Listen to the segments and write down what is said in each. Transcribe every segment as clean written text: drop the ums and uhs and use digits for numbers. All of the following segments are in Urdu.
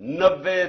90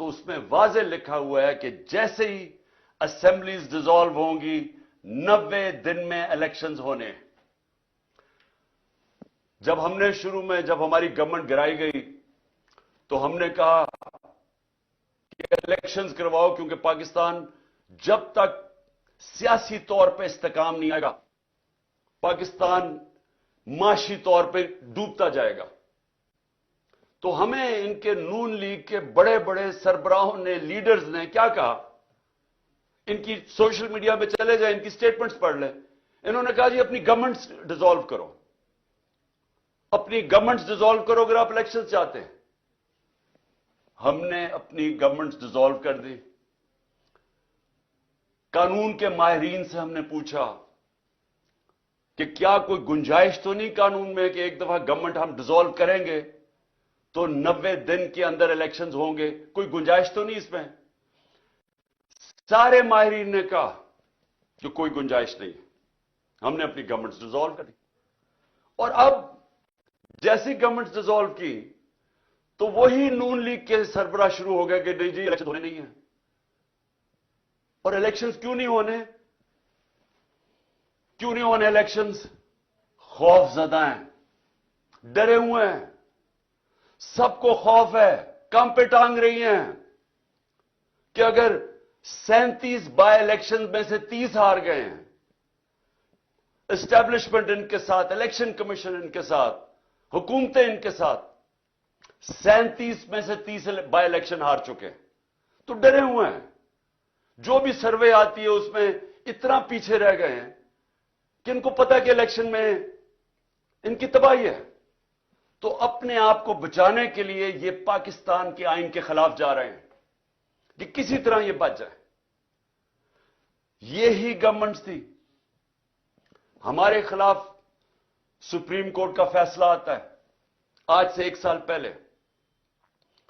تو اس میں واضح لکھا ہوا ہے کہ جیسے ہی اسمبلیز ڈیزالو ہوں گی 90 دن میں الیکشنز ہونے. جب ہم نے شروع میں جب ہماری گورنمنٹ گرائی گئی تو ہم نے کہا کہ الیکشنز کرواؤ کیونکہ پاکستان جب تک سیاسی طور پہ استحکام نہیں آئے گا پاکستان معاشی طور پہ ڈوبتا جائے گا. تو ہمیں ان کے نون لیگ کے بڑے بڑے سربراہوں نے لیڈرز نے کیا کہا, ان کی سوشل میڈیا پہ چلے جائیں, ان کی سٹیٹمنٹس پڑھ لیں. انہوں نے کہا جی اپنی گورنمنٹس ڈیزالو کرو, اپنی گورنمنٹس ڈیزالو کرو اگر آپ الیکشن چاہتے ہیں. ہم نے اپنی گورنمنٹس ڈیزالو کر دی. قانون کے ماہرین سے ہم نے پوچھا کہ کیا کوئی گنجائش تو نہیں قانون میں کہ ایک دفعہ گورنمنٹ ہم ڈیزالو کریں گے تو 90 دن کے اندر الیکشنز ہوں گے, کوئی گنجائش تو نہیں اس میں؟ سارے ماہرین نے کہا کہ کوئی گنجائش نہیں. ہم نے اپنی گورنمنٹ ڈیزالو کر دی. اور اب جیسی گورنمنٹ ڈیزالو کی تو وہی نون لیگ کے سربراہ شروع ہو گئے کہ نہیں جی الیکشن ہونے نہیں ہیں. اور الیکشنز کیوں نہیں ہونے؟ کیوں نہیں ہونے الیکشنز؟ خوف زدہ ہیں, ڈرے ہوئے ہیں, سب کو خوف ہے, کم پہ ٹانگ رہی ہیں کہ اگر 37 بائی الیکشن میں سے 30 ہار گئے ہیں, اسٹیبلشمنٹ ان کے ساتھ, الیکشن کمیشن ان کے ساتھ, حکومتیں ان کے ساتھ 37 میں سے 30 بائی الیکشن ہار چکے, تو ڈرے ہوئے ہیں. جو بھی سروے آتی ہے اس میں اتنا پیچھے رہ گئے ہیں کہ ان کو پتا کہ الیکشن میں ان کی تباہی ہے. تو اپنے آپ کو بچانے کے لیے یہ پاکستان کے آئین کے خلاف جا رہے ہیں کہ کسی طرح یہ بچ جائے. یہی گورنمنٹ تھی. ہمارے خلاف سپریم کورٹ کا فیصلہ آتا ہے آج سے 1 سال پہلے.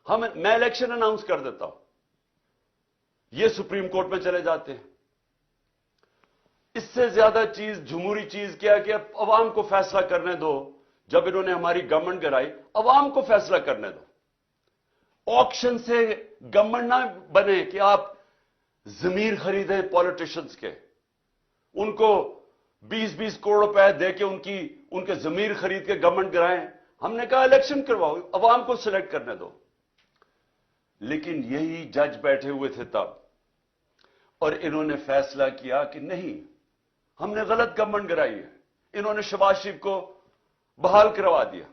میں الیکشن اناؤنس کر دیتا ہوں, یہ سپریم کورٹ میں چلے جاتے ہیں. اس سے زیادہ چیز, جمہوری چیز کیا کہ اب عوام کو فیصلہ کرنے دو. جب انہوں نے ہماری گورنمنٹ گرائی, عوام کو فیصلہ کرنے دو. آکشن سے گورنمنٹ نہ بنے کہ آپ ضمیر خریدیں پالیٹیشنز کے, ان کو 20-20 کروڑ روپے دے کے ان کے ضمیر خرید کے گورنمنٹ گرائیں. ہم نے کہا الیکشن کرواؤ, عوام کو سلیکٹ کرنے دو. لیکن یہی جج بیٹھے ہوئے تھے تب, اور انہوں نے فیصلہ کیا کہ نہیں, ہم نے غلط گورنمنٹ گرائی ہے. انہوں نے شہباز شریف کو بحال کروا دیا.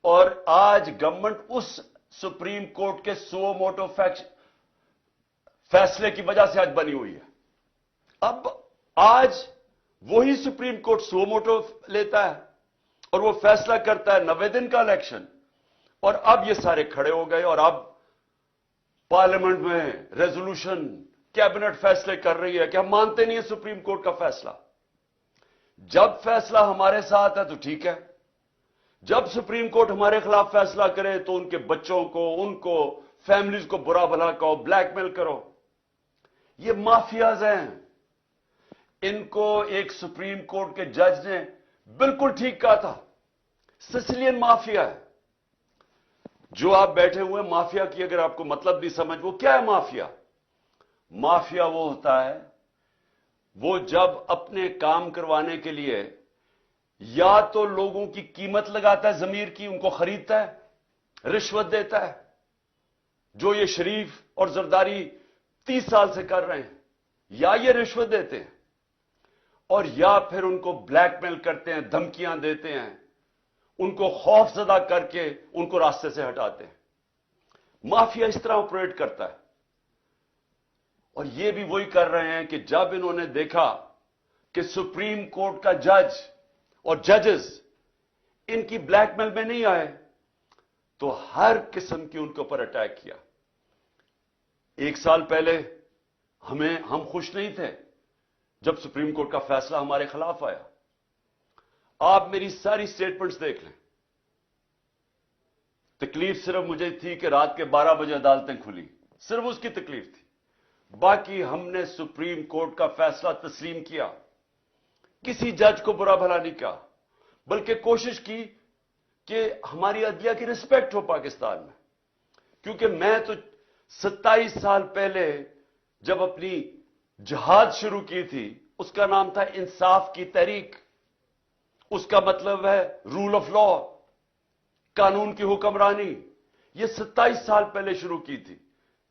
اور آج گورنمنٹ اس سپریم کورٹ کے سو موٹو فیصلے کی وجہ سے آج بنی ہوئی ہے. اب آج وہی سپریم کورٹ سو موٹو لیتا ہے اور وہ فیصلہ کرتا ہے 90 دن کا الیکشن. اور اب یہ سارے کھڑے ہو گئے اور اب پارلیمنٹ میں ریزولوشن, کیبنٹ فیصلے کر رہی ہے کہ ہم مانتے نہیں ہیں سپریم کورٹ کا فیصلہ. جب فیصلہ ہمارے ساتھ ہے تو ٹھیک ہے, جب سپریم کورٹ ہمارے خلاف فیصلہ کرے تو ان کے بچوں کو, ان کو, فیملیز کو برا بھلا کہو, بلیک میل کرو. یہ مافیاز ہیں. ان کو ایک سپریم کورٹ کے جج نے بالکل ٹھیک کہا تھا, سسلین مافیا ہے. جو آپ بیٹھے ہوئے مافیا کی اگر آپ کو مطلب بھی سمجھ, وہ کیا ہے مافیا؟ مافیا وہ ہوتا ہے, وہ جب اپنے کام کروانے کے لیے یا تو لوگوں کی قیمت لگاتا ہے, ضمیر کی, ان کو خریدتا ہے, رشوت دیتا ہے, جو یہ شریف اور زرداری 30 سال سے کر رہے ہیں, یا یہ رشوت دیتے ہیں, اور یا پھر ان کو بلیک میل کرتے ہیں, دھمکیاں دیتے ہیں, ان کو خوف زدہ کر کے ان کو راستے سے ہٹاتے ہیں. مافیا اس طرح آپریٹ کرتا ہے. اور یہ بھی وہی کر رہے ہیں کہ جب انہوں نے دیکھا کہ سپریم کورٹ کا جج اور ججز ان کی بلیک میل میں نہیں آئے تو ہر قسم کی ان کے اوپر اٹیک کیا. 1 سال پہلے ہم خوش نہیں تھے جب سپریم کورٹ کا فیصلہ ہمارے خلاف آیا. آپ میری ساری سٹیٹمنٹس دیکھ لیں. تکلیف صرف مجھے تھی کہ رات کے 12 بجے عدالتیں کھلی, صرف اس کی تکلیف تھی. باقی ہم نے سپریم کورٹ کا فیصلہ تسلیم کیا, کسی جج کو برا بھلا نہیں کہا, بلکہ کوشش کی کہ ہماری عدلیہ کی رسپیکٹ ہو پاکستان میں. کیونکہ میں تو 27 سال پہلے جب اپنی جہاد شروع کی تھی اس کا نام تھا انصاف کی تحریک. اس کا مطلب ہے رول آف لا، قانون کی حکمرانی. یہ 27 سال پہلے شروع کی تھی.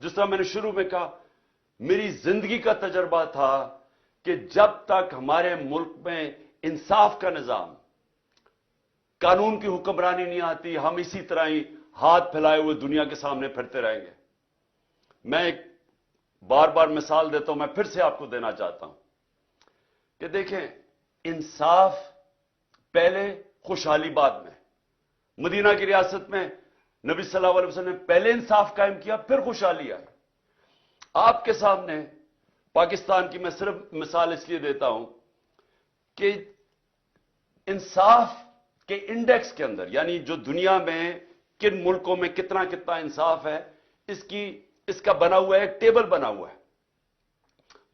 جس طرح میں نے شروع میں کہا، میری زندگی کا تجربہ تھا کہ جب تک ہمارے ملک میں انصاف کا نظام، قانون کی حکمرانی نہیں آتی، ہم اسی طرح ہی ہاتھ پھیلائے ہوئے دنیا کے سامنے پھرتے رہیں گے. میں ایک بار بار مثال دیتا ہوں، میں پھر سے آپ کو دینا چاہتا ہوں کہ دیکھیں، انصاف پہلے، خوشحالی بعد میں. مدینہ کی ریاست میں نبی صلی اللہ علیہ وسلم نے پہلے انصاف قائم کیا، پھر خوشحالی آئی. آپ کے سامنے پاکستان کی میں صرف مثال اس لیے دیتا ہوں کہ انصاف کے انڈیکس کے اندر، یعنی جو دنیا میں کن ملکوں میں کتنا کتنا انصاف ہے، اس کا بنا ہوا ہے، ایک ٹیبل بنا ہوا ہے.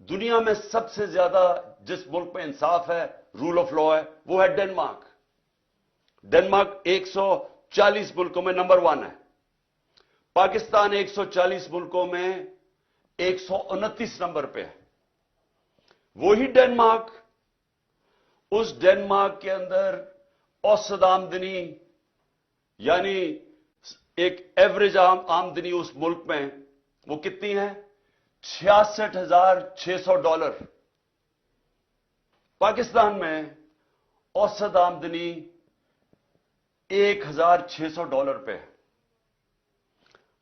دنیا میں سب سے زیادہ جس ملک میں انصاف ہے، رول آف لا ہے، وہ ہے ڈنمارک. ڈنمارک 140 ملکوں میں نمبر 1 ہے. پاکستان 140 ملکوں میں 129 نمبر پہ ہے. وہی ڈنمارک، اس ڈنمارک کے اندر اوسط آمدنی، یعنی ایک ایوریج آمدنی اس ملک میں وہ کتنی ہے؟ $66,600. پاکستان میں اوسط آمدنی $1,600 پہ ہے.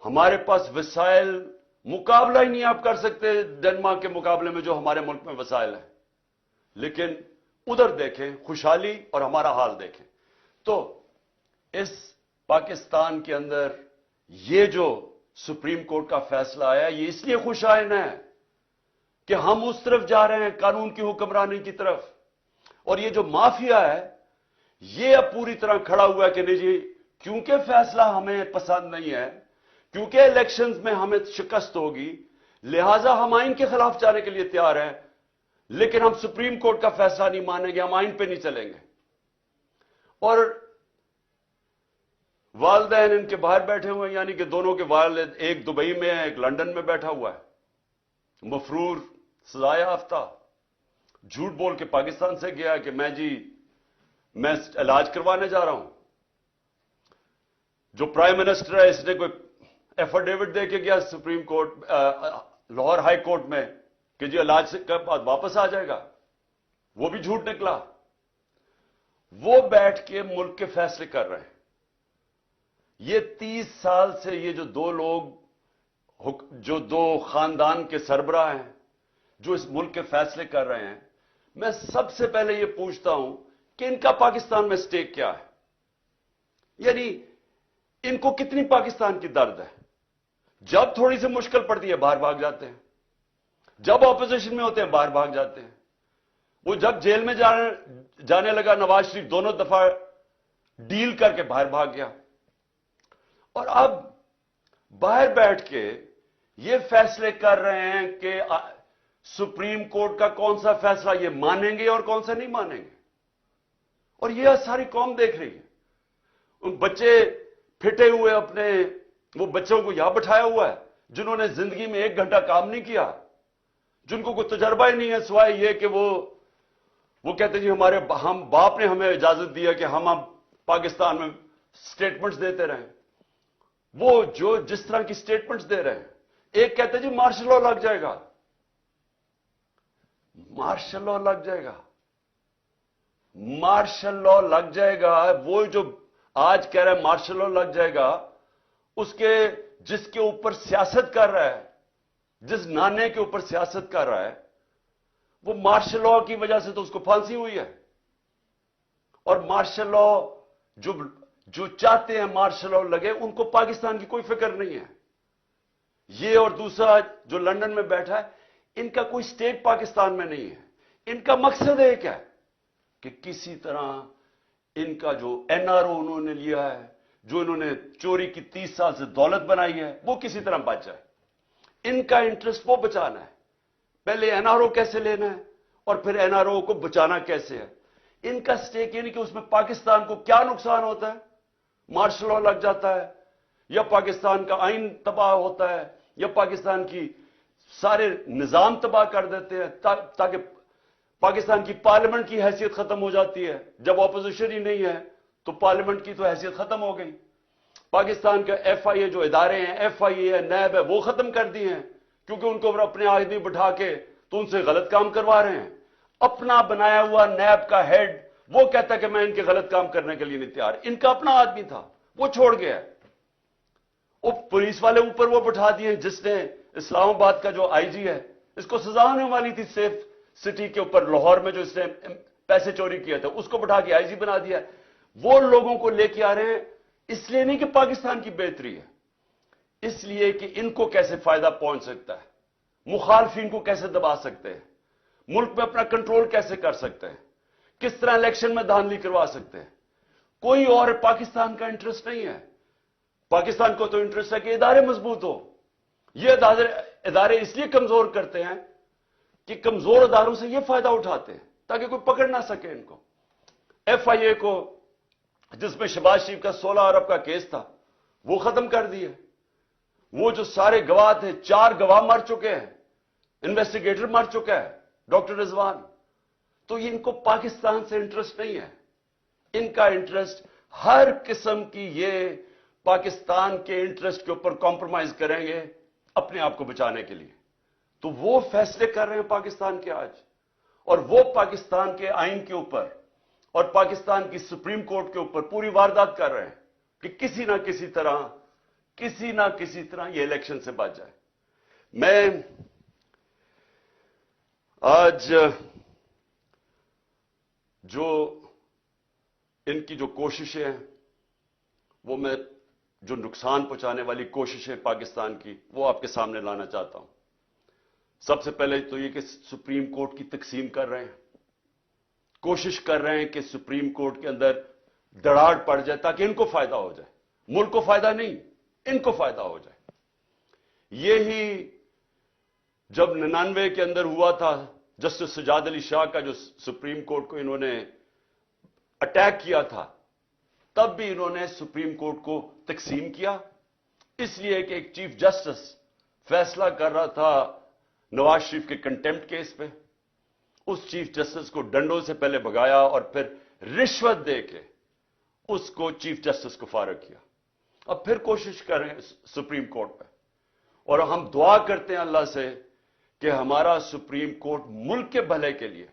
ہمارے پاس وسائل مقابلہ ہی نہیں آپ کر سکتے ڈنمارک کے مقابلے میں جو ہمارے ملک میں وسائل ہیں. لیکن ادھر دیکھیں خوشحالی اور ہمارا حال دیکھیں. تو اس پاکستان کے اندر یہ جو سپریم کورٹ کا فیصلہ آیا، یہ اس لیے خوشائن ہے کہ ہم اس طرف جا رہے ہیں، قانون کی حکمرانی کی طرف. اور یہ جو مافیا ہے یہ اب پوری طرح کھڑا ہوا ہے کہ نہیں جی، کیونکہ فیصلہ ہمیں پسند نہیں ہے، کیونکہ الیکشنز میں ہمیں شکست ہوگی، لہذا ہم آئین کے خلاف جانے کے لیے تیار ہیں، لیکن ہم سپریم کورٹ کا فیصلہ نہیں مانیں گے، ہم آئین پہ نہیں چلیں گے. اور والدین ان کے باہر بیٹھے ہوئے ہیں، یعنی کہ دونوں کے والد، ایک دبئی میں ہے، ایک لندن میں بیٹھا ہوا ہے، مفرور، سزا یافتہ، جھوٹ بول کے پاکستان سے گیا کہ میں علاج کروانے جا رہا ہوں. جو پرائم منسٹر ہے اس نے کوئی ایفیڈیوٹ دے کے گیا supreme court, Lahore high court میں کہ جی علاج سے کے بعد واپس آ جائے گا، وہ بھی جھوٹ نکلا. وہ بیٹھ کے ملک کے فیصلے کر رہے ہیں. یہ 30 سال سے یہ جو دو لوگ، جو دو خاندان کے سربراہ ہیں جو اس ملک کے فیصلے کر رہے ہیں، میں سب سے پہلے یہ پوچھتا ہوں کہ ان کا پاکستان میں سٹیک کیا ہے؟ یعنی ان کو کتنی پاکستان کی درد ہے؟ جب تھوڑی سی مشکل پڑتی ہے باہر بھاگ جاتے ہیں، جب اپوزیشن میں ہوتے ہیں باہر بھاگ جاتے ہیں. وہ جب جیل میں جانے لگا نواز شریف، دونوں دفعہ ڈیل کر کے باہر بھاگ گیا. اور اب باہر بیٹھ کے یہ فیصلے کر رہے ہیں کہ سپریم کورٹ کا کون سا فیصلہ یہ مانیں گے اور کون سا نہیں مانیں گے. اور یہ ساری قوم دیکھ رہی ہے. ان بچے پھٹے ہوئے اپنے، وہ بچوں کو یہاں بٹھایا ہوا ہے جنہوں نے زندگی میں 1 گھنٹہ کام نہیں کیا، جن کو کوئی تجربہ ہی نہیں ہے سوائے یہ کہ وہ کہتے ہیں جی ہم باپ نے ہمیں اجازت دیا کہ ہم اب پاکستان میں سٹیٹمنٹس دیتے رہیں. وہ جو جس طرح کی سٹیٹمنٹس دے رہے ہیں، ایک کہتے ہیں جی مارشل لا لگ جائے گا، مارشل لا لگ جائے گا، مارشل لا لگ جائے گا. وہ جو آج کہہ رہا ہے مارشل لا لگ جائے گا، جس کے اوپر سیاست کر رہا ہے، جس نانے کے اوپر سیاست کر رہا ہے، وہ مارشل لا کی وجہ سے تو اس کو پھانسی ہوئی ہے. اور مارشل لا جو چاہتے ہیں مارشل لا لگے، ان کو پاکستان کی کوئی فکر نہیں ہے. یہ اور دوسرا جو لندن میں بیٹھا ہے، ان کا کوئی سٹیٹ پاکستان میں نہیں ہے. ان کا مقصد ایک ہے کہ کسی طرح ان کا جو این آر او انہوں نے لیا ہے، جو انہوں نے چوری کی 30 سال سے دولت بنائی ہے، وہ کسی طرح بچ جائے. ان کا انٹرسٹ وہ بچانا ہے. پہلے این آر او کیسے لینا ہے اور پھر این آر او کو بچانا کیسے ہے. ان کا سٹیک یعنی کہ اس میں پاکستان کو کیا نقصان ہوتا ہے؟ مارشل لا لگ جاتا ہے یا پاکستان کا آئین تباہ ہوتا ہے یا پاکستان کی سارے نظام تباہ کر دیتے ہیں تاکہ پاکستان کی پارلیمنٹ کی حیثیت ختم ہو جاتی ہے. جب اپوزیشن ہی نہیں ہے تو پارلیمنٹ کی تو حیثیت ختم ہو گئی. پاکستان کا ایف آئی اے جو ادارے ہیں, ایف آئی اے ہے, نیب ہے, وہ ختم کر دی ہیں کیونکہ ان کو اپنے آدمی بٹھا کے تو ان سے غلط کام کروا رہے ہیں. اپنا بنایا ہوا نیب کا ہیڈ وہ کہتا ہے کہ میں ان کے غلط کام کرنے کے لیے نہیں تیار. ان کا اپنا آدمی تھا, وہ چھوڑ گیا. وہ پولیس والے اوپر وہ بٹھا دیے جس نے اسلام آباد کا جو آئی جی ہے, اس کو سزا ہونے والی تھی سیف سٹی کے اوپر لاہور میں جو اس نے پیسے چوری کیا تھا, اس کو بٹھا کے آئی جی بنا دیا. وہ لوگوں کو لے کے آ رہے ہیں اس لیے نہیں کہ پاکستان کی بہتری ہے, اس لیے کہ ان کو کیسے فائدہ پہنچ سکتا ہے, مخالفین کو کیسے دبا سکتے ہیں, ملک میں اپنا کنٹرول کیسے کر سکتے ہیں, کس طرح الیکشن میں دھاندلی کروا سکتے ہیں. کوئی اور پاکستان کا انٹرسٹ نہیں ہے. پاکستان کو تو انٹرسٹ ہے کہ ادارے مضبوط ہو. یہ ادارے اس لیے کمزور کرتے ہیں کہ کمزور اداروں سے یہ فائدہ اٹھاتے ہیں تاکہ کوئی پکڑ نہ سکے ان کو. ایف آئی اے کو جس میں شہباز شریف کا 16 ارب کا کیس تھا وہ ختم کر دیے. وہ جو سارے گواہ تھے, 4 گواہ مر چکے ہیں, انویسٹیگیٹر مر چکا ہے, ڈاکٹر رضوان. تو ان کو پاکستان سے انٹرسٹ نہیں ہے. ان کا انٹرسٹ ہر قسم کی یہ پاکستان کے انٹرسٹ کے اوپر کمپرومائز کریں گے اپنے آپ کو بچانے کے لیے. تو وہ فیصلے کر رہے ہیں پاکستان کے آج, اور وہ پاکستان کے آئین کے اوپر اور پاکستان کی سپریم کورٹ کے اوپر پوری واردات کر رہے ہیں کہ کسی نہ کسی طرح یہ الیکشن سے بچ جائے. میں آج جو ان کی جو کوششیں ہیں, وہ میں جو نقصان پہنچانے والی کوششیں پاکستان کی, وہ آپ کے سامنے لانا چاہتا ہوں. سب سے پہلے تو یہ کہ سپریم کورٹ کی تقسیم کر رہے ہیں, کوشش کر رہے ہیں کہ سپریم کورٹ کے اندر دراڑ پڑ جائے تاکہ ان کو فائدہ ہو جائے. ملک کو فائدہ نہیں, ان کو فائدہ ہو جائے. یہی جب 99 کے اندر ہوا تھا, جسٹس سجاد علی شاہ کا جو سپریم کورٹ کو انہوں نے اٹیک کیا تھا, تب بھی انہوں نے سپریم کورٹ کو تقسیم کیا, اس لیے کہ ایک چیف جسٹس فیصلہ کر رہا تھا نواز شریف کے کنٹیمپٹ کیس پہ. اس چیف جسٹس کو ڈنڈوں سے پہلے بھگایا اور پھر رشوت دے کے اس کو چیف جسٹس کو فارغ کیا. اب پھر کوشش کر رہے ہیں سپریم کورٹ پہ, اور ہم دعا کرتے ہیں اللہ سے کہ ہمارا سپریم کورٹ ملک کے بھلے کے لیے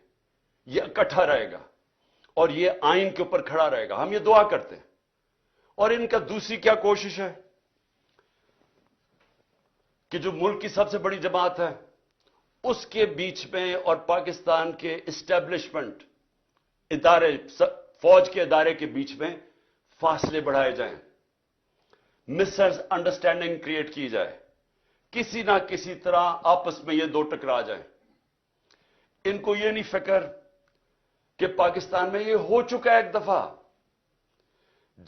یہ اکٹھا رہے گا اور یہ آئین کے اوپر کھڑا رہے گا. ہم یہ دعا کرتے ہیں. اور ان کا دوسری کیا کوشش ہے کہ جو ملک کی سب سے بڑی جماعت ہے اس کے بیچ میں اور پاکستان کے اسٹیبلشمنٹ ادارے, فوج کے ادارے کے بیچ میں فاصلے بڑھائے جائیں, مس انڈرسٹینڈنگ کریٹ کی جائے, کسی نہ کسی طرح آپس میں یہ دو ٹکرا جائیں. ان کو یہ نہیں فکر کہ پاکستان میں یہ ہو چکا ہے ایک دفعہ.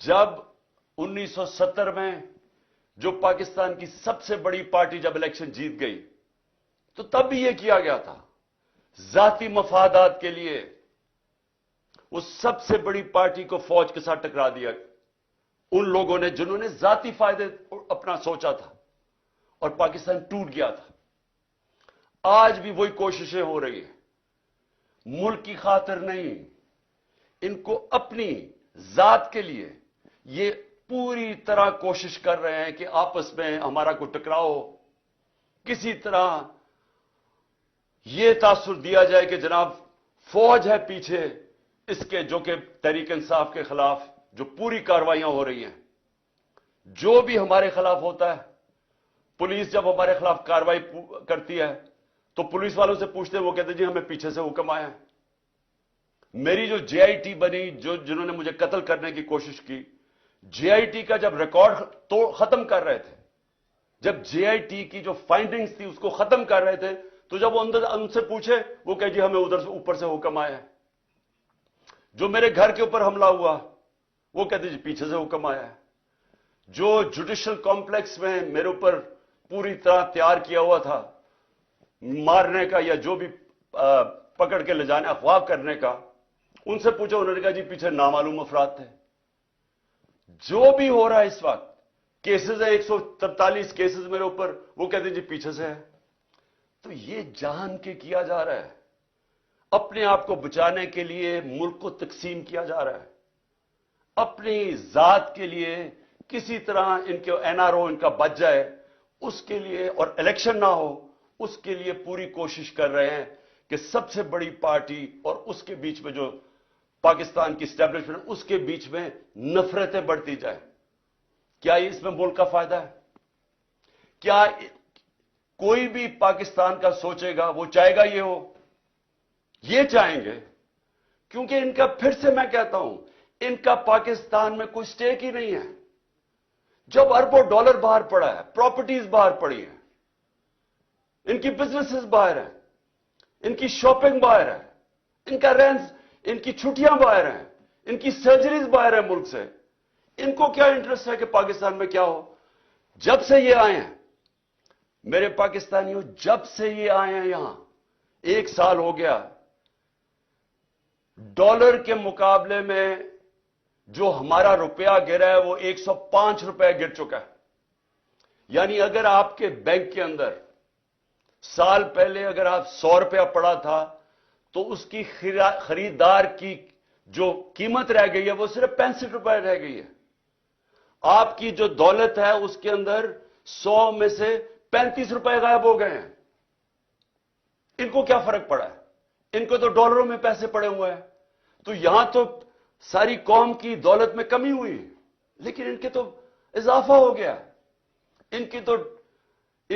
جب 1970 میں جو پاکستان کی سب سے بڑی پارٹی جب الیکشن جیت گئی تو تب بھی یہ کیا گیا تھا ذاتی مفادات کے لیے. اس سب سے بڑی پارٹی کو فوج کے ساتھ ٹکرا دیا ان لوگوں نے جنہوں نے ذاتی فائدے اپنا سوچا تھا, اور پاکستان ٹوٹ گیا تھا. آج بھی وہی کوششیں ہو رہی ہیں, ملک کی خاطر نہیں, ان کو اپنی ذات کے لیے یہ پوری طرح کوشش کر رہے ہیں کہ آپس میں ہمارا کوئی ٹکراؤ ہو, کسی طرح یہ تاثر دیا جائے کہ جناب فوج ہے پیچھے اس کے, جو کہ تحریک انصاف کے خلاف جو پوری کارروائیاں ہو رہی ہیں. جو بھی ہمارے خلاف ہوتا ہے, پولیس جب ہمارے خلاف کارروائی کرتی ہے تو پولیس والوں سے پوچھتے ہیں, وہ کہتے ہیں جی ہمیں پیچھے سے حکم آیا ہے. میری جو جے آئی ٹی بنی, جنہوں نے مجھے قتل کرنے کی کوشش کی, جے آئی ٹی کا جب ریکارڈ تو ختم کر رہے تھے, جب جے آئی ٹی کی جو فائنڈنگز تھی اس کو ختم کر رہے تھے, تو جب وہ ان سے پوچھے وہ کہ جی ہمیں ادھر سے اوپر سے حکم آیا ہے. جو میرے گھر کے اوپر حملہ ہوا وہ کہتے جی پیچھے سے حکم آیا ہے. جو جوڈیشل کمپلیکس میں میرے اوپر پوری طرح تیار کیا ہوا تھا مارنے کا یا جو بھی پکڑ کے لے جانے اغوا کرنے کا, ان سے پوچھا, انہوں نے کہا جی پیچھے نامعلوم افراد تھے. جو بھی ہو رہا ہے اس وقت کیسز ہیں 143 کیسز میرے اوپر, وہ کہتے ہیں جی پیچھے سے ہے. تو یہ جان کے کیا جا رہا ہے, اپنے آپ کو بچانے کے لیے ملک کو تقسیم کیا جا رہا ہے, اپنی ذات کے لیے کسی طرح ان کے این آر او ان کا بچ جائے اس کے لیے, اور الیکشن نہ ہو اس کے لیے پوری کوشش کر رہے ہیں کہ سب سے بڑی پارٹی اور اس کے بیچ میں جو پاکستان کی اسٹیبلشمنٹ اس کے بیچ میں نفرتیں بڑھتی جائیں. کیا اس میں ملک کا فائدہ ہے؟ کیا کوئی بھی پاکستان کا سوچے گا وہ چاہے گا یہ ہو؟ یہ چاہیں گے, کیونکہ ان کا, پھر سے میں کہتا ہوں, ان کا پاکستان میں کوئی سٹیک ہی نہیں ہے. جب اربوں ڈالر باہر پڑا ہے, پراپرٹیز باہر پڑی ہیں, ان کی بزنسز باہر ہیں, ان کی شاپنگ باہر ہے, ان کا رینز, ان کی چھٹیاں باہر ہیں, ان کی سرجریز باہر ہیں ملک سے, ان کو کیا انٹرسٹ ہے کہ پاکستان میں کیا ہو؟ جب سے یہ آئے ہیں میرے پاکستانیوں, جب سے یہ آئے ہیں یہاں 1 سال ہو گیا, ڈالر کے مقابلے میں جو ہمارا روپیہ گرا ہے وہ 105 روپے گر چکا ہے. یعنی اگر آپ کے بینک کے اندر سال پہلے اگر آپ 100 روپیہ پڑا تھا تو اس کی خریدار کی جو قیمت رہ گئی ہے وہ صرف 65 روپے رہ گئی ہے. آپ کی جو دولت ہے اس کے اندر 100 میں سے 35 روپے غائب ہو گئے ہیں. ان کو کیا فرق پڑا ہے؟ ان کو تو ڈالروں میں پیسے پڑے ہوئے ہیں. تو یہاں تو ساری قوم کی دولت میں کمی ہوئی, لیکن ان کے تو اضافہ ہو گیا. ان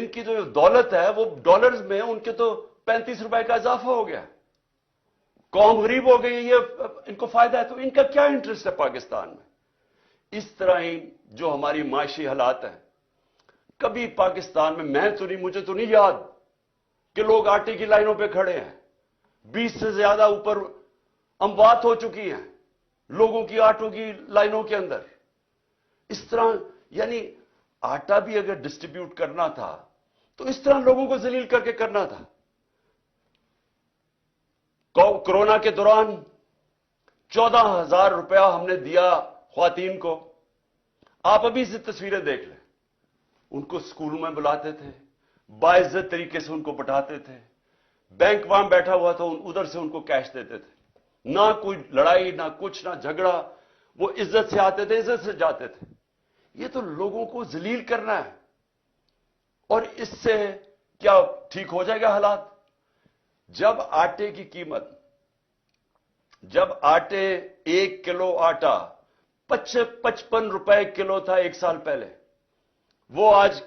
کی جو دولت ہے وہ ڈالرز میں, ان کے تو 35 روپے کا اضافہ ہو گیا. قوم غریب ہو گئی, یہ ان کو فائدہ ہے. تو ان کا کیا انٹرسٹ ہے پاکستان میں؟ اس طرح ہی جو ہماری معاشی حالات ہیں, کبھی پاکستان میں تو نہیں, مجھے تو نہیں یاد کہ لوگ آٹے کی لائنوں پہ کھڑے ہیں. 20 سے زیادہ اوپر اموات ہو چکی ہیں لوگوں کی آٹوں کی لائنوں کے اندر. اس طرح یعنی آٹا بھی اگر ڈسٹریبیوٹ کرنا تھا تو اس طرح لوگوں کو ذلیل کر کے کرنا تھا. کورونا کے دوران 14,000 روپیہ ہم نے دیا خواتین کو. آپ ابھی سے تصویریں دیکھ لیں, ان کو اسکولوں میں بلاتے تھے, باعزت طریقے سے ان کو بٹھاتے تھے, بینک وہاں بیٹھا ہوا تھا, ادھر سے ان کو کیش دیتے تھے. نہ کوئی لڑائی, نہ کچھ, نہ جھگڑا, وہ عزت سے آتے تھے, عزت سے جاتے تھے. یہ تو لوگوں کو ذلیل کرنا ہے. اور اس سے کیا ٹھیک ہو جائے گا حالات؟ جب آٹے کی قیمت, جب 1 کلو آٹا 55 روپے کلو تھا 1 سال پہلے, وہ آج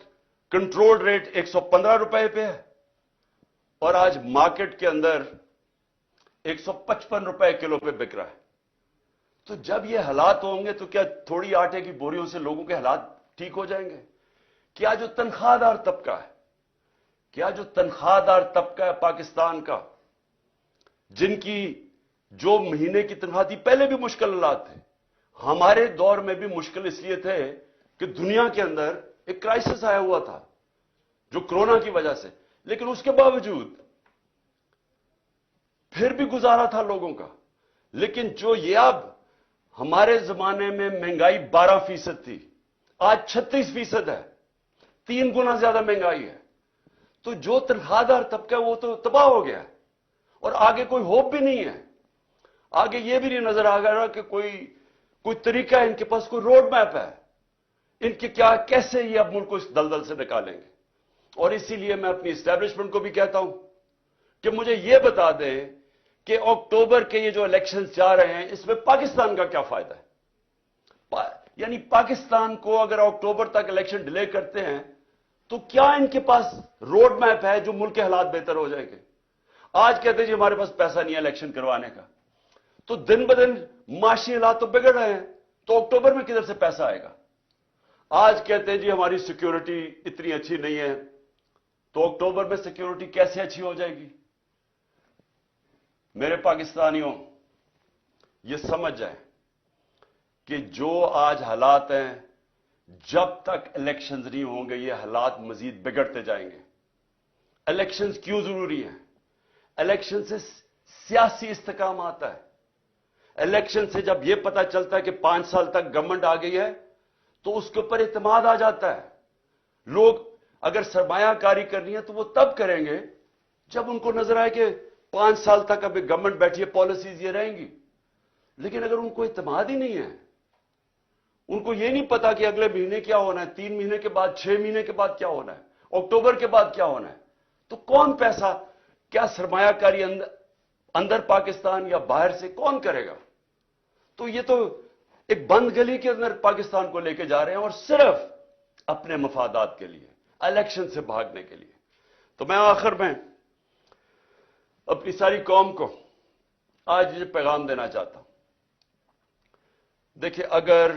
کنٹرول ریٹ 115 روپے پہ ہے, اور آج مارکیٹ کے اندر 155 روپے کلو پہ بک رہا ہے. تو جب یہ حالات ہوں گے تو کیا تھوڑی آٹے کی بوریوں سے لوگوں کے حالات ٹھیک ہو جائیں گے؟ کیا جو تنخواہ دار طبقہ ہے, کیا جو تنخواہ دار طبقہ ہے پاکستان کا, جن کی جو مہینے کی تنخواہ تھی, پہلے بھی مشکل حالات تھے, ہمارے دور میں بھی مشکل اس لیے تھے کہ دنیا کے اندر ایک کرائسس آیا ہوا تھا جو کرونا کی وجہ سے, لیکن اس کے باوجود پھر بھی گزارا تھا لوگوں کا. لیکن جو یہ اب ہمارے زمانے میں مہنگائی 12% تھی, آج 36% ہے, 3 گنا زیادہ مہنگائی ہے. تو جو تنخواہ دار طبقہ ہے وہ تو تباہ ہو گیا, اور آگے کوئی ہوپ بھی نہیں ہے. آگے یہ بھی نہیں نظر آ رہا کہ کوئی طریقہ ہے, ان کے پاس کوئی روڈ میپ ہے, ان کے کیا, کیسے یہ اب ملک کو اس دلدل سے نکالیں گے. اور اسی لیے میں اپنی اسٹیبلشمنٹ کو بھی کہتا ہوں کہ مجھے یہ بتا دیں کہ اکتوبر کے یہ جو الیکشنز جا رہے ہیں اس میں پاکستان کا کیا فائدہ ہے. یعنی پاکستان کو اگر اکتوبر تک الیکشن ڈیلے کرتے ہیں تو کیا ان کے پاس روڈ میپ ہے جو ملک کے حالات بہتر ہو جائیں گے؟ آج کہتے ہیں جی ہمارے پاس پیسہ نہیں ہے الیکشن کروانے کا, تو دن بدن معاشی حالات تو بگڑ رہے ہیں, تو اکتوبر میں کدھر سے پیسہ آئے گا؟ آج کہتے ہیں جی ہماری سیکیورٹی اتنی اچھی نہیں ہے, تو اکتوبر میں سیکیورٹی کیسے اچھی ہو جائے گی؟ میرے پاکستانیوں, یہ سمجھ جائیں کہ جو آج حالات ہیں, جب تک الیکشنز نہیں ہوں گے یہ حالات مزید بگڑتے جائیں گے. الیکشنز کیوں ضروری ہیں؟ الیکشن سے سیاسی استحکام آتا ہے. الیکشن سے جب یہ پتا چلتا ہے کہ 5 سال تک گورنمنٹ آ گئی ہے تو اس کے اوپر اعتماد آ جاتا ہے. لوگ اگر سرمایہ کاری کرنی ہے تو وہ تب کریں گے جب ان کو نظر آئے کہ 5 سال تک ابھی گورنمنٹ بیٹھی ہے, پالیسیز یہ رہیں گی. لیکن اگر ان کو اعتماد ہی نہیں ہے, ان کو یہ نہیں پتا کہ اگلے مہینے کیا ہونا ہے, 3 مہینے کے بعد, 6 مہینے کے بعد کیا ہونا ہے, اکتوبر کے بعد کیا ہونا ہے, تو کون پیسہ, کیا سرمایہ کاری اندر پاکستان یا باہر سے کون کرے گا؟ تو یہ تو ایک بند گلی کے اندر پاکستان کو لے کے جا رہے ہیں, اور صرف اپنے مفادات کے لیے, الیکشن سے بھاگنے کے لیے. تو میں آخر میں اپنی ساری قوم کو آج یہ پیغام دینا چاہتا ہوں. دیکھیں, اگر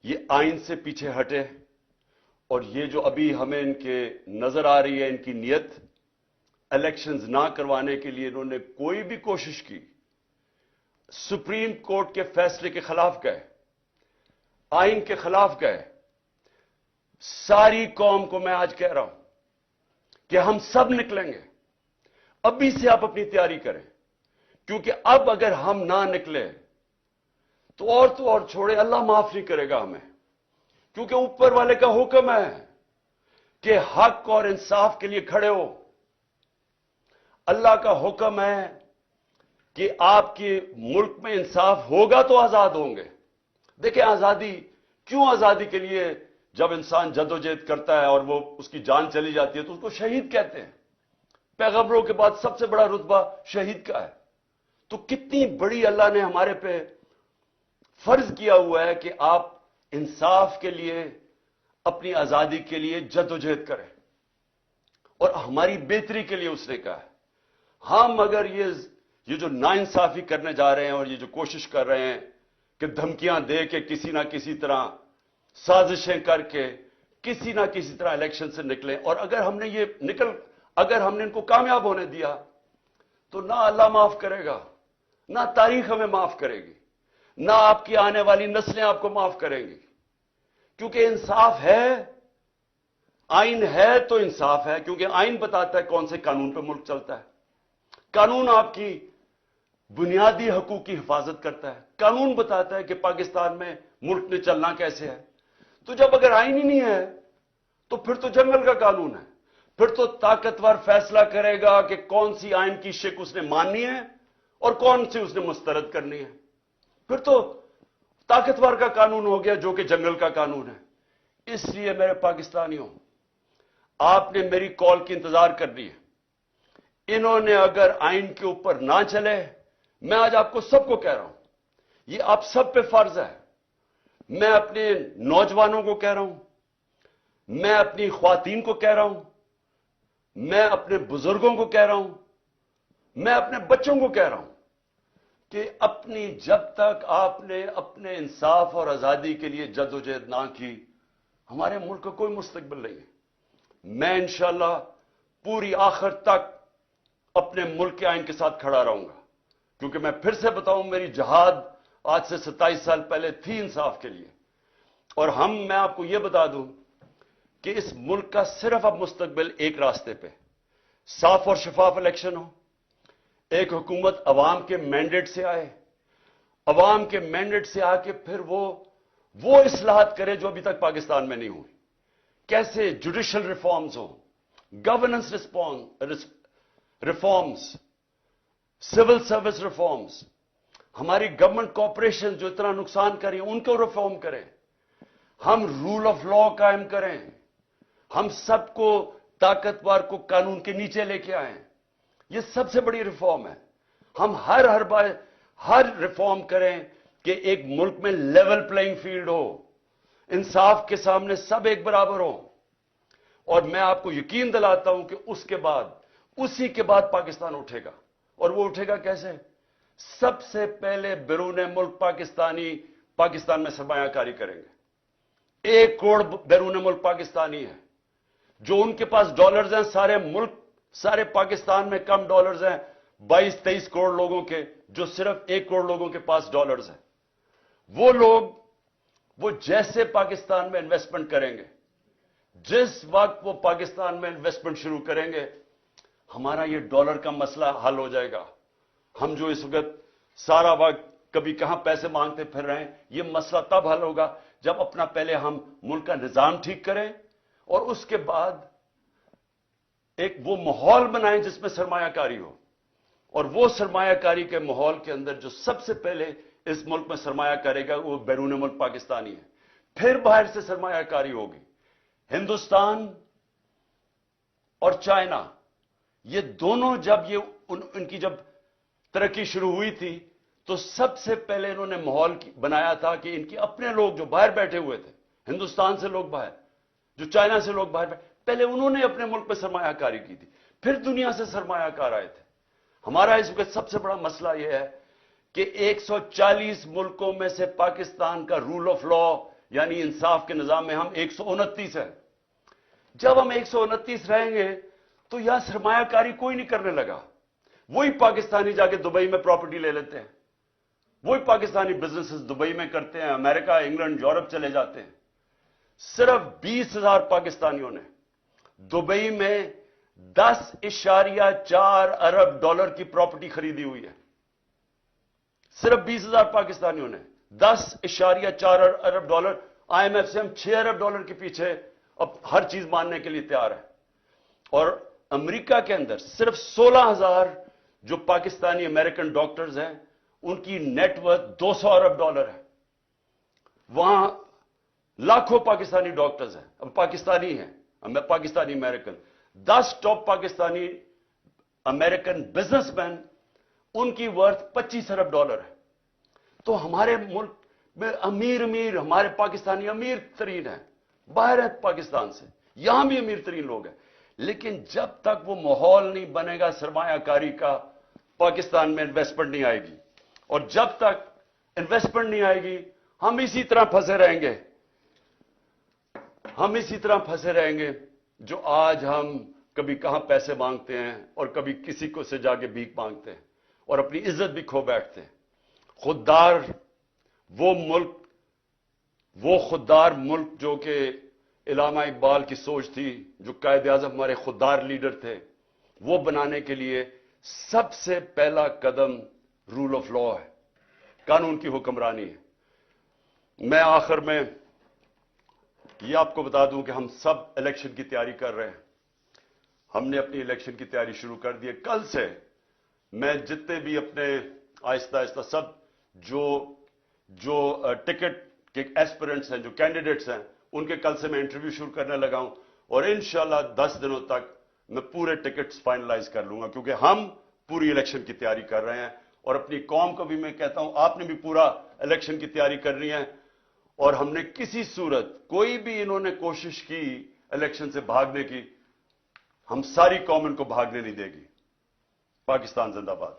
یہ آئین سے پیچھے ہٹے, اور یہ جو ابھی ہمیں ان کے نظر آ رہی ہے ان کی نیت, الیکشنز نہ کروانے کے لیے انہوں نے کوئی بھی کوشش کی, سپریم کورٹ کے فیصلے کے خلاف گئے, آئین کے خلاف گئے. ساری قوم کو میں آج کہہ رہا ہوں کہ ہم سب نکلیں گے. ابھی سے آپ اپنی تیاری کریں, کیونکہ اب اگر ہم نہ نکلے تو اور چھوڑے, اللہ معاف نہیں کرے گا ہمیں, کیونکہ اوپر والے کا حکم ہے کہ حق اور انصاف کے لیے کھڑے ہو. اللہ کا حکم ہے کہ آپ کے ملک میں انصاف ہوگا تو آزاد ہوں گے. دیکھیں, آزادی کیوں, آزادی کے لیے جب انسان جدوجہد کرتا ہے اور وہ اس کی جان چلی جاتی ہے تو اس کو شہید کہتے ہیں. پیغمبروں کے بعد سب سے بڑا رتبہ شہید کا ہے. تو کتنی بڑی اللہ نے ہمارے پہ فرض کیا ہوا ہے کہ آپ انصاف کے لیے, اپنی آزادی کے لیے جدوجہد کریں, اور ہماری بہتری کے لیے اس نے کہا ہے. ہم اگر یہ جو ناانصافی کرنے جا رہے ہیں اور یہ جو کوشش کر رہے ہیں کہ دھمکیاں دے کے کسی نہ کسی طرح سازشیں کر کے کسی نہ کسی طرح الیکشن سے نکلیں, اور اگر ہم نے ان کو کامیاب ہونے دیا تو نہ اللہ معاف کرے گا, نہ تاریخ ہمیں معاف کرے گی, نہ آپ کی آنے والی نسلیں آپ کو معاف کریں گی. کیونکہ انصاف ہے, آئین ہے تو انصاف ہے, کیونکہ آئین بتاتا ہے کون سے قانون پہ ملک چلتا ہے. قانون آپ کی بنیادی حقوق کی حفاظت کرتا ہے. قانون بتاتا ہے کہ پاکستان میں ملک میں چلنا کیسے ہے. تو جب اگر آئین ہی نہیں ہے تو پھر تو جنگل کا قانون ہے, پھر تو طاقتور فیصلہ کرے گا کہ کون سی آئین کی شک اس نے ماننی ہے اور کون سی اس نے مسترد کرنی ہے. پھر تو طاقتور کا قانون ہو گیا جو کہ جنگل کا قانون ہے. اس لیے میرے پاکستانیوں, آپ نے میری کال کی انتظار کرنی ہے. انہوں نے اگر آئین کے اوپر نہ چلے, میں آج آپ کو سب کو کہہ رہا ہوں, یہ آپ سب پہ فرض ہے. میں اپنے نوجوانوں کو کہہ رہا ہوں, میں اپنی خواتین کو کہہ رہا ہوں, میں اپنے بزرگوں کو کہہ رہا ہوں, میں اپنے بچوں کو کہہ رہا ہوں کہ جب تک آپ نے اپنے انصاف اور آزادی کے لیے جدوجہد نہ کی, ہمارے ملک کا کوئی مستقبل نہیں ہے. میں انشاءاللہ پوری آخر تک اپنے ملک کے آئین کے ساتھ کھڑا رہوں گا, کیونکہ میں پھر سے بتاؤں, میری جہاد آج سے 27 سال پہلے تھی انصاف کے لیے. اور میں آپ کو یہ بتا دوں کہ اس ملک کا صرف اب مستقبل ایک راستے پہ, صاف اور شفاف الیکشن ہو, ایک حکومت عوام کے مینڈیٹ سے آئے, عوام کے مینڈیٹ سے آ کے پھر وہ اصلاحات کرے جو ابھی تک پاکستان میں نہیں ہوئی. کیسے جوڈیشل ریفارمز ہوں, governance reforms, civil service reforms, ہماری گورنمنٹ کارپوریشن جو اتنا نقصان کر رہی ہیں ان کو ریفارم کریں, ہم رول آف لا قائم کریں, ہم سب کو طاقتور کو قانون کے نیچے لے کے آئیں. یہ سب سے بڑی ریفارم ہے. ہم ہر ریفارم کریں کہ ایک ملک میں لیول پلئنگ فیلڈ ہو, انصاف کے سامنے سب ایک برابر ہوں. اور میں آپ کو یقین دلاتا ہوں کہ اسی کے بعد پاکستان اٹھے گا. اور وہ اٹھے گا کیسے؟ سب سے پہلے بیرون ملک پاکستان میں سرمایہ کاری کریں گے. 1 کروڑ بیرون ملک پاکستانی ہے, جو ان کے پاس ڈالرز ہیں. سارے پاکستان میں کم ڈالرز ہیں 22-23 کروڑ لوگوں کے, جو صرف 1 کروڑ لوگوں کے پاس ڈالرز ہیں. وہ لوگ وہ جیسے پاکستان میں انویسٹمنٹ کریں گے, جس وقت وہ پاکستان میں انویسٹمنٹ شروع کریں گے, ہمارا یہ ڈالر کا مسئلہ حل ہو جائے گا. ہم جو اس وقت سارا وقت کبھی کہاں پیسے مانگتے پھر رہے ہیں, یہ مسئلہ تب حل ہوگا جب اپنا پہلے ہم ملک کا نظام ٹھیک کریں اور اس کے بعد ایک وہ ماحول بنائیں جس میں سرمایہ کاری ہو. اور وہ سرمایہ کاری کے ماحول کے اندر جو سب سے پہلے اس ملک میں سرمایہ کرے گا وہ بیرون ملک پاکستانی ہے. پھر باہر سے سرمایہ کاری ہوگی. ہندوستان اور چائنا یہ دونوں جب ان کی جب ترقی شروع ہوئی تھی تو سب سے پہلے انہوں نے ماحول بنایا تھا کہ ان کے اپنے لوگ جو باہر بیٹھے ہوئے تھے, ہندوستان سے لوگ باہر, جو چائنا سے لوگ باہر پہلے انہوں نے اپنے ملک میں سرمایہ کاری کی تھی, پھر دنیا سے سرمایہ کار آئے تھے. ہمارا اس وقت سب سے بڑا مسئلہ یہ ہے کہ 140 ملکوں میں سے پاکستان کا رول آف لا یعنی انصاف کے نظام میں ہم 129 ہیں. جب ہم 129 رہیں گے تو یہاں سرمایہ کاری کوئی نہیں کرنے لگا. وہی پاکستانی جا کے دبئی میں پراپرٹی لے لیتے ہیں, وہی پاکستانی بزنسز دبئی میں کرتے ہیں, امریکہ, انگلینڈ, یورپ چلے جاتے ہیں. صرف 20,000 پاکستانیوں نے دبئی میں 10.4 ارب ڈالر کی پراپرٹی خریدی ہوئی ہے. صرف 20,000 پاکستانیوں نے 10.4 ارب ڈالر. آئی ایم ایف سے ہم 6 ارب ڈالر کے پیچھے اب ہر چیز ماننے کے لیے تیار ہے. اور امریکہ کے اندر صرف 16,000 جو پاکستانی امریکن ڈاکٹرز ہیں ان کی نیٹ ورتھ 200 ارب ڈالر ہے. وہاں لاکھوں پاکستانی ڈاکٹرز ہیں, اب پاکستانی ہیں, Pakistani American. 10 top Pakistani American businessman ان کی ورتھ 25 ارب ڈالر ہے. تو ہمارے ملک میں امیر ہمارے پاکستانی امیر ترین ہیں, باہر ہے پاکستان سے, یہاں بھی امیر ترین لوگ ہیں. لیکن جب تک وہ ماحول نہیں بنے گا سرمایہ کاری کا, پاکستان میں انویسٹمنٹ نہیں آئے گی. اور جب تک انویسٹمنٹ نہیں آئے گی ہم اسی طرح پھنسے رہیں گے. ہم اسی طرح پھنسے رہیں گے جو آج ہم کبھی کہاں پیسے مانگتے ہیں اور کبھی کسی کو سے جا کے بھیک مانگتے ہیں اور اپنی عزت بھی کھو بیٹھتے ہیں. خوددار وہ خوددار ملک جو کہ علامہ اقبال کی سوچ تھی, جو قائد اعظم ہمارے خوددار لیڈر تھے, وہ بنانے کے لیے سب سے پہلا قدم رول آف لا ہے, قانون کی حکمرانی ہے. میں آخر میں یہ آپ کو بتا دوں کہ ہم سب الیکشن کی تیاری کر رہے ہیں. ہم نے اپنی الیکشن کی تیاری شروع کر دی ہے. کل سے میں جتنے بھی اپنے آہستہ آہستہ سب جو ٹکٹ کے ایسپیرنٹس ہیں, جو کینڈیڈیٹس ہیں, ان کے کل سے میں انٹرویو شروع کرنے لگا ہوں. اور انشاءاللہ 10 دنوں تک میں پورے ٹکٹس فائنلائز کر لوں گا, کیونکہ ہم پوری الیکشن کی تیاری کر رہے ہیں. اور اپنی قوم کو بھی میں کہتا ہوں آپ نے بھی پورا الیکشن کی تیاری کرنی ہے. اور ہم نے کسی صورت کوئی بھی انہوں نے کوشش کی الیکشن سے بھاگنے کی, ہم ساری قوم ان کو بھاگنے نہیں دے گی. پاکستان زندہ باد.